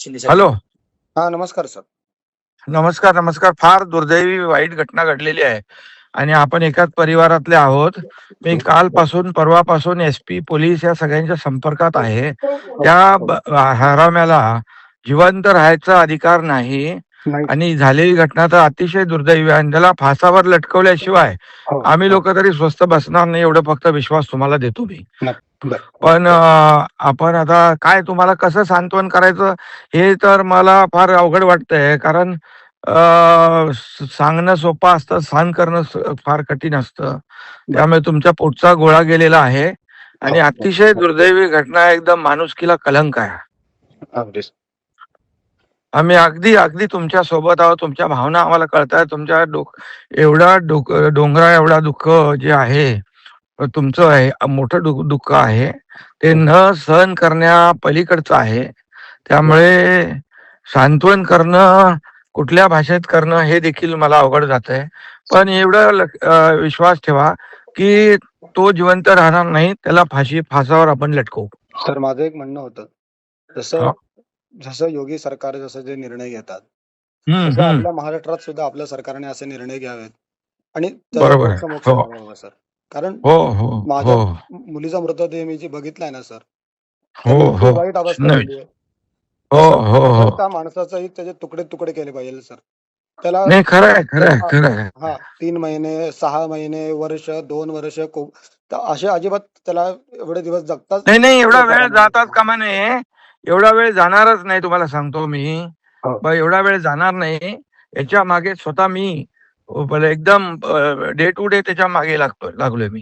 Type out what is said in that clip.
शिंदे साहेब. Hello. हा, नमस्कार sir. नमस्कार नमस्कार. फार दुर्दैवी वाईट घटना घडलेली आहे आणि आपण एकाच परिवारातले आहोत. मी कालपासून परवापासून SP पोलीस या सगळ्यांच्या संपर्कात आहे. त्या हराम्याला जिवंत राहायचा अधिकार नाही आणि झालेली घटना तर अतिशय दुर्दैवी आहे आणि त्याला फासावर लटकवल्याशिवाय आम्ही लोक तरी स्वस्थ बसणार नाही, एवढं फक्त विश्वास तुम्हाला देतो मी. पण आपण आता काय तुम्हाला कसं सांत्वन करायचं हे तर मला फार अवघड वाटतंय, कारण सांगणं सोपं असतं, सहन करणं फार कठीण असतं. त्यामुळे तुमच्या पोटचा गोळा गेलेला आहे आणि अतिशय दुर्दैवी घटना आहे, एकदम माणुसकीला कलंक आहे. आम्ही अगदी अगदी तुमच्या सोबत आहोत. तुमच्या भावना आम्हाला कळताय. तुमच्या एवढा डोंगरा एवढा दुःख जे आहे तुमचं आहे, मोठं दुःख आहे, ते न सहन करण्या पलीकडचं आहे. त्यामुळे सांत्वन करणं कुठल्या भाषेत करणं हे देखील मला अवघड जात आहे. पण एवढा विश्वास ठेवा की तो जिवंत राहणार नाही, त्याला फासावर आपण लटकवू. सर, माझं एक म्हणणं होतं, जसं योगी सरकार जसं जे निर्णय घेतात तसं आपल्या महाराष्ट्रात सुद्धा आपल्या सरकारने असे निर्णय घ्यावेत आणि बरोबर सर. कारण माझ्या मुलीचा मृतदेह मी जे बघितलाय ना सर, वाईट अवस्था झाली आहे. त्या माणसाचाही त्याचे तुकडे तुकडे केले पाहिजे सर. त्याला खरंय 3 महिने 6 महिने वर्ष 2 वर्ष असे अजिबात त्याला एवढे दिवस जगतात नाही, एवढा वेळ जातात कामा नये. एवढा वेळ जाणारच नाही, तुम्हाला सांगतो मी. एवढा वेळ जाणार नाही. याच्या मागे स्वतः मी एकदम डे टू डे त्याच्या मागे लागलोय मी.